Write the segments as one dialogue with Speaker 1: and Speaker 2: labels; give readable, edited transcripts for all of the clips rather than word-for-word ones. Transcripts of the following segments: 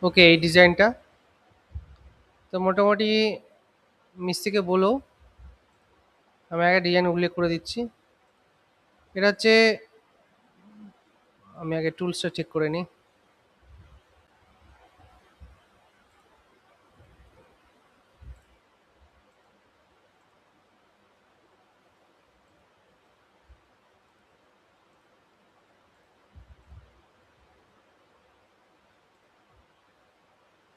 Speaker 1: ওকে, এই ডিজাইনটা তো মোটামুটি মিস্ত্রিকে বলো, আমি আগে ডিজাইন উল্লেখ করে দিচ্ছি। এটা হচ্ছে, আমি আগে টুলসটা চেক করে নিই।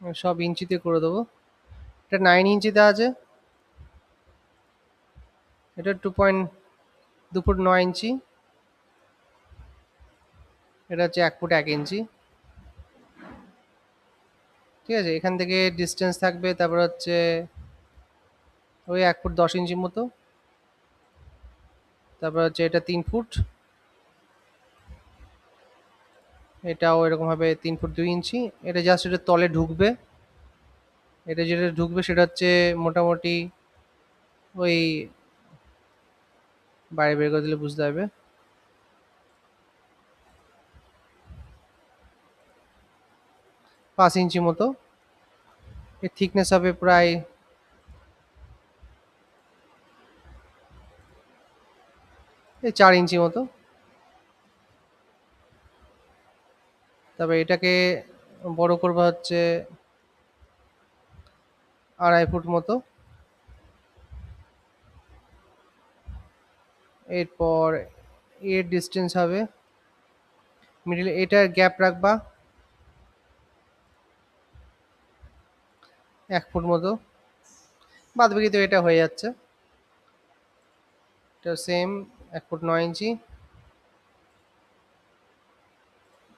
Speaker 1: আমি সব ইঞ্চিতে করে দেবো। এটা 9 ইঞ্চিতে আছে। এটা 2.2 ফুট 9 ইঞ্চি। এটা হচ্ছে 1 ফুট 1 ইঞ্চি। ঠিক আছে, এখান থেকে ডিস্টেন্স থাকবে, তারপর হচ্ছে ওই 1 ফুট 10 ইঞ্চি মতো। তারপর হচ্ছে এটা 3 ফুট, এটাও এরকম ভাবে 3 ফুট 2 ইঞ্চি। এটা জাস্ট এটা তলে ঢুকবে। এটা যেটা ঢুকবে সেটা হচ্ছে মোটামুটি ওই, বাইরে বের করে দিলে বুঝতে হবে, 5 ইঞ্চি মতো। এর থিকনেস হবে প্রায় এই 4 ইঞ্চি মতো। তবে এটাকে বড় করবা হচ্ছে 2.5 ফুট মতো। এরপর এর ডিস্টেন্স হবে, মিডিলে এটার গ্যাপ রাখবা 1 ফুট মতো। বাদ বাকি তো এটা হয়ে যাচ্ছে। এটা সেম 1 ফুট 9 ইঞ্চি,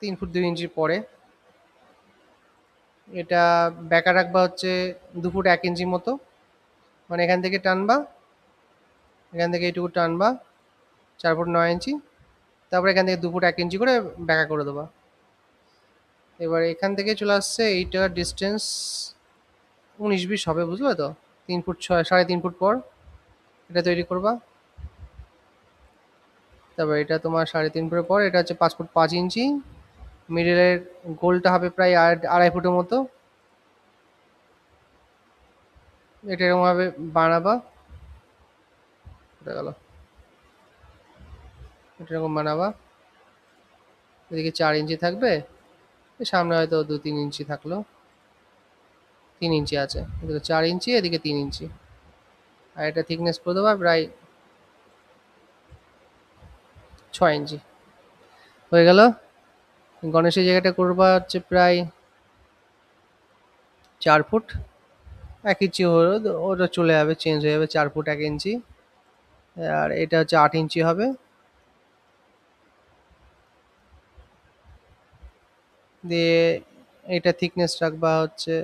Speaker 1: 3 ফুট 2 ইঞ্চি পরে। এটা ব্যাকা রাখবা হচ্ছে 2 ফুট 1 ইঞ্চি মতো। মানে এখান থেকে টানবা, এখান থেকে এইটুকু টানবা 4 ফুট 9 ইঞ্চি। তারপরে এখান থেকে 2 ফুট 1 ইঞ্চি করে ব্যাকা করে দেবা। এবার এখান থেকে চলে আসছে এইটার ডিস্টেন্স 19-20 হবে, বুঝলে তো? 3 ফুট 6, 3.5 ফুট পর এটা তৈরি করবা। তারপর এটা তোমার 3.5 ফুটের পর এটা হচ্ছে 5 ফুট 5 ইঞ্চি। মিডিলের গোলটা হবে প্রায় 2.5 ফুটের মতো। এটা এরকম ভাবে বানাবা। এটা গেল, এটা এরকম বানাবা। এদিকে 4 ইঞ্চি থাকবে, সামনে হয়তো 2-3 ইঞ্চি থাকলো। 3 ইঞ্চি আছে, এদিকে 4 ইঞ্চি, এদিকে 3 ইঞ্চি। আর এটা থিকনেস করে দেবা প্রায় 6 ইঞ্চি। হয়ে গেল। গণেশের জায়গাটা করবা হচ্ছে প্রায় 4 ফুট 1 ইঞ্চি হলো, ওটা চলে যাবে, চেঞ্জ হয়ে যাবে 4 ফুট 1 ইঞ্চি। আর এটা হচ্ছে 8 ইঞ্চি হবে। দিয়ে এটা থিকনেস রাখবা হচ্ছে,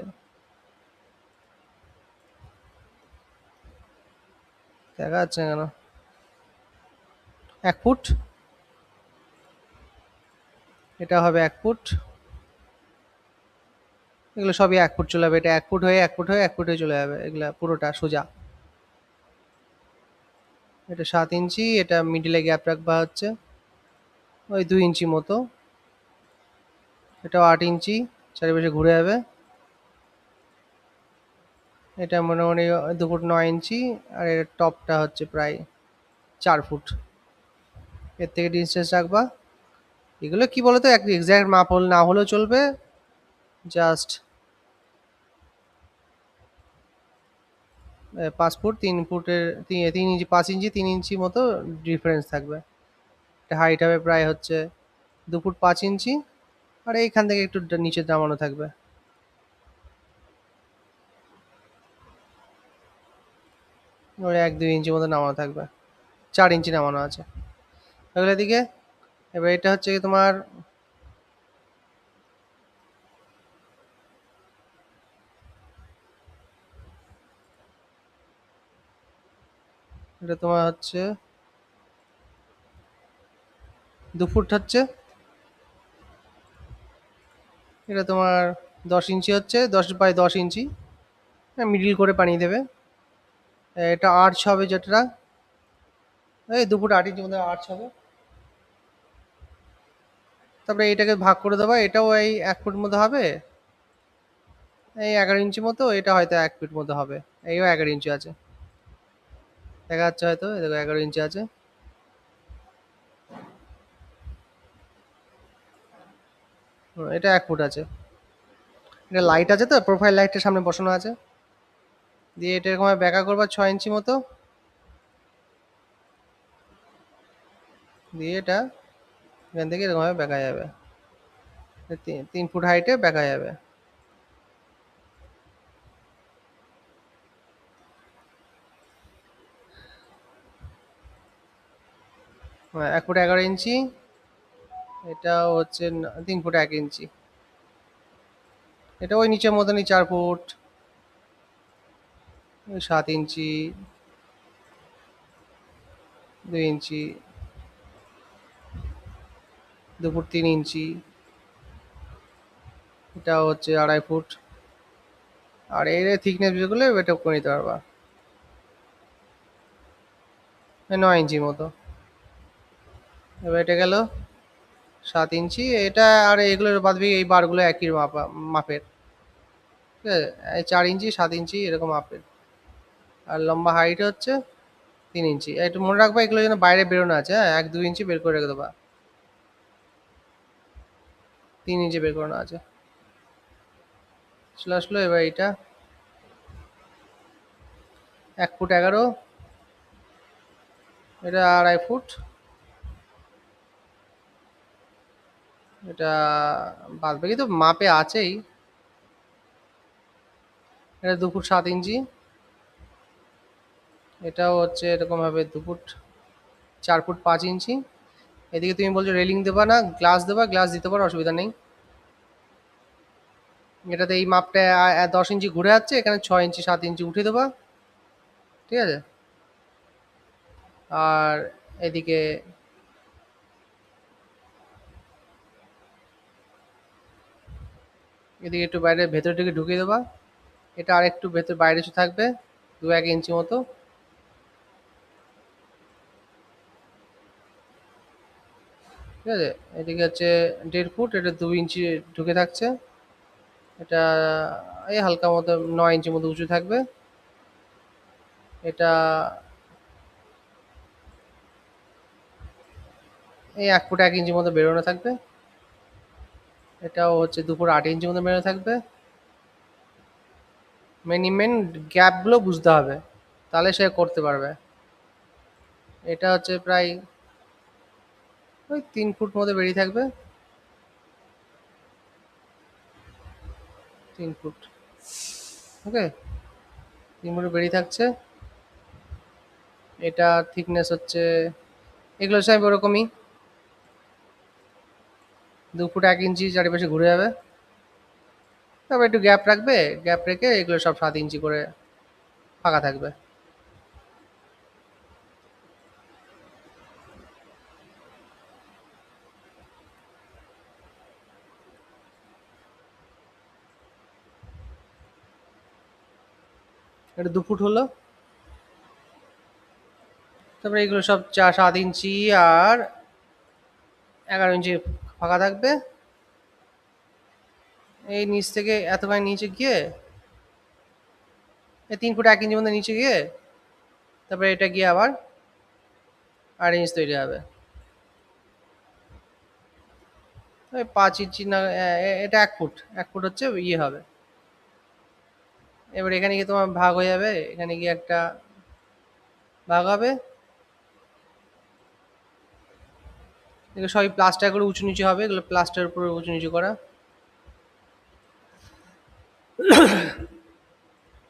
Speaker 1: দেখা যাচ্ছে না কেন, 1 ফুট। এটা হবে 1 ফুট। এগুলো সবই 1 ফুট চলে যাবে। এটা 1 ফুট হয়ে 1 ফুট হয়ে 1 ফুট হয়ে চলে যাবে, এগুলা পুরোটা সোজা। এটা 7 ইঞ্চি। এটা মিডিলে গ্যাপ রাখবা হচ্ছে ওই 2 ইঞ্চি মতো। এটাও 8 ইঞ্চি, চারিপাশে ঘুরে যাবে। এটা মোটামুটি 2 ফুট 9 ইঞ্চি। আর এর টপটা হচ্ছে প্রায় 4 ফুট। এর থেকে ডিস্টেন্স রাখবা। এগুলো কি বলতো, এক এক্সাক্ট মাপ হল না হলেও চলবে, জাস্ট 5 ফুট 3 ফুটের 3 ইঞ্চি 5 ইঞ্চি 3 ইঞ্চি মতো ডিফারেন্স থাকবে। এটা হাইট হবে প্রায় হচ্ছে 2 ফুট 5 ইঞ্চি। আর এইখান থেকে একটু নিচে নামানো থাকবে, ওই 1-2 ইঞ্চি মতো নামানো থাকবে। 4 ইঞ্চি নামানো আছে ওগুলো দিকে। এবার এটা হচ্ছে কি তোমার, এটা তোমার হচ্ছে 2 ফুট হচ্ছে, এটা তোমার 10 ইঞ্চি হচ্ছে, 10 বাই 10 ইঞ্চি। মিডিল করে বানিয়ে দেবে। এটা আর্চ হবে যেটা, এই 2 ফুট 8 ইঞ্চি মতো আর্চ হবে। তারপরে এটাকে ভাগ করে দেবা, এটাও এই 1 ফুট মতো হবে। এই 11 ইঞ্চি মতো, এটা হয়তো 1 ফিট মতো হবে। এইও 11 ইঞ্চি আছে, দেখা যাচ্ছে হয়তো, এই দেখো 11 ইঞ্চি আছে। এটা 1 ফুট আছে। এটা লাইট আছে তো, প্রোফাইল লাইটের সামনে বসানো আছে। দিয়ে এটা এরকম ব্যাকা করবা 6 ইঞ্চি মতো, দিয়ে এটা এখান থেকে এরকম ভাবে ব্যাকা যাবে, 3 ফুট হাইটে ব্যাকা যাবে। 1 ফুট 11 ইঞ্চি, এটা হচ্ছে 3 ফুট 1 ইঞ্চি। এটা ওই নিচের মতনই, 4 ফুট, 7 ইঞ্চি, 2 ইঞ্চি, 2 ফুট 3 ইঞ্চি, এটা হচ্ছে 2.5 ফুট। আর এর থিকনেস যেগুলো এটা করে নিতে পারবা, 9 ইঞ্চি মতো। এবার এটা গেল 7 ইঞ্চি, এটা আর এগুলোর বাদ বাকি এই বারগুলো একই মাপের, ঠিক আছে। এই 4 ইঞ্চি 7 ইঞ্চি এরকম মাপের। আর লম্বা হাইট হচ্ছে 3 ইঞ্চি। একটু মনে রাখবা এগুলো যেন বাইরে বেরোনো আছে, হ্যাঁ, 1-2 ইঞ্চি বের করে রেখে দেবা, 3 ইঞ্চি বের করানো আছে। চলে আসলো। এবার এটা 1 ফুট 11, এটা 2.5 ফুট, এটা বাদ বাকি তো মাপে আছেই। এটা 2 ফুট 7 ইঞ্চি, এটাও হচ্ছে এরকম ভাবে 2 ফুট 4 ফুট 5 ইঞ্চি। এদিকে তুমি বলছো রেলিং দেবা না, গ্লাস দেবা, গ্লাস দিতে পারো, অসুবিধা নেই। এটাতে এই মাপটা 10 ইঞ্চি ঘুরে যাচ্ছে, এখানে 6 ইঞ্চি 7 ইঞ্চি উঠে দেবা, ঠিক আছে। আর এদিকে এদিকে একটু বাইরে ভেতর দিকে ঢুকিয়ে দেবা, এটা আর একটু ভেতর বাইরে এসে থাকবে, 2-1 ইঞ্চি মতো, ঠিক আছে। এদিকে হচ্ছে 1.5 ফুট, এটা 2 ইঞ্চি ঢুকে থাকছে, এটা এই হালকা মতো 9 ইঞ্চি মতো উঁচু থাকবে। এটা এই 1 ফুট 1 ইঞ্চি মতো বেরোনো থাকবে। এটাও হচ্ছে 2 ফুট 8 ইঞ্চি মতো বেরোনো থাকবে। মেন গ্যাপগুলো বুঝতে হবে, তাহলে সে করতে পারবে। এটা হচ্ছে প্রায় ওই 3 ফুট মতো বেরিয়ে থাকবে, 3 ফুট, ওকে, 3 ফুট বেরিয়ে থাকছে। এটা থিকনেস হচ্ছে, এগুলো সব ওরকমই, 2 ফুট 1 ইঞ্চি চারিপাশে ঘুরে যাবে। তারপর একটু গ্যাপ রাখবে, গ্যাপ রেখে এগুলো সব 7 ইঞ্চি করে ফাঁকা থাকবে। এটা 2 ফুট হলো। তারপরে এগুলো সব 7 ইঞ্চি আর 11 ইঞ্চি ফাঁকা থাকবে। এই নিচ থেকে এতখানি নিচে গিয়ে, এই 3 ফুট 1 ইঞ্চি মধ্যে নিচে গিয়ে, তারপরে এটা গিয়ে আবার 8 ইঞ্চ তৈরি হবে। ওই 5 ইঞ্চি না, এটা 1 ফুট, 1 ফুট হচ্ছে ইয়ে হবে। এবার এখানে গিয়ে তোমার ভাগ হয়ে যাবে, এখানে গিয়ে একটা ভাগ হবে। এগুলো সবই প্লাস্টার করে উঁচু নিচু হবে, এগুলো প্লাস্টার উপরে উঁচু নিচু করা।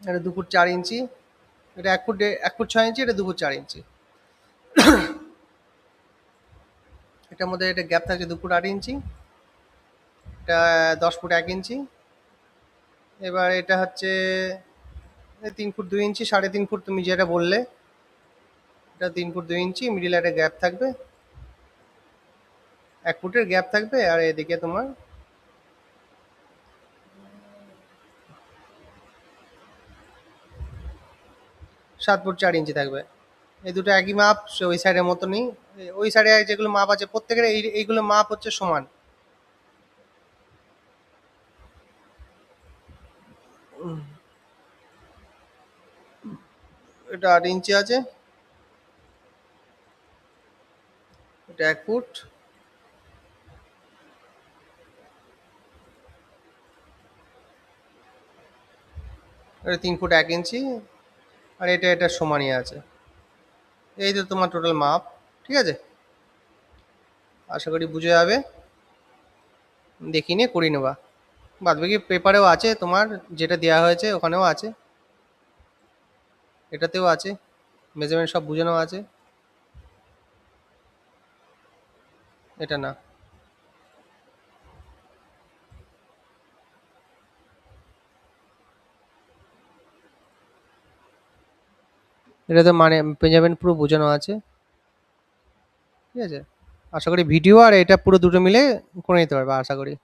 Speaker 1: এটা 2 ফুট 4 ইঞ্চি, এটা 1 ফুট 6 ইঞ্চি, এটা 2 ফুট 4 ইঞ্চি। এটার মধ্যে এটা গ্যাপ থাকছে 2 ফুট 8 ইঞ্চি, এটা 10 ফুট 1 ইঞ্চি। এবার এটা হচ্ছে 3 ফুট 2 ইঞ্চি, 3.5 ফুট তুমি যেটা বললে, এটা 3 ফুট 2 ইঞ্চি, মিডিলে একটা গ্যাপ থাকবে, 1 ফুটের গ্যাপ থাকবে। আর এদিকে তোমার 7 ফুট 4 ইঞ্চি থাকবে। এই দুটো একই মাপ, সে ওই সাইডের মতনই। ওই সাইডে যেগুলো মাপ আছে প্রত্যেকের এইগুলো মাপ হচ্ছে সমান। এটা 8 ইঞ্চি আছে, এটা 1 ফুট, এটা 3 ফুট 1 ইঞ্চি, আর এটা সমানই আছে। এই তো তোমার টোটাল মাপ। ঠিক আছে, আশা করি বুঝে যাবে, দেখিয়ে নিয়ে করিয়ে নেবা। বাদবাকি পেপারেও আছে তোমার, যেটা দেওয়া হয়েছে ওখানেও আছে, এটাতেও আছে, মেজারমেন্ট সব বোঝানো আছে। এটা না, এটাতে মানে মেজারমেন্ট পুরো বোঝানো আছে। ঠিক আছে, আশা করি ভিডিও আর এটা পুরো দুটো মিলে করে নিতে পারবে আশা করি।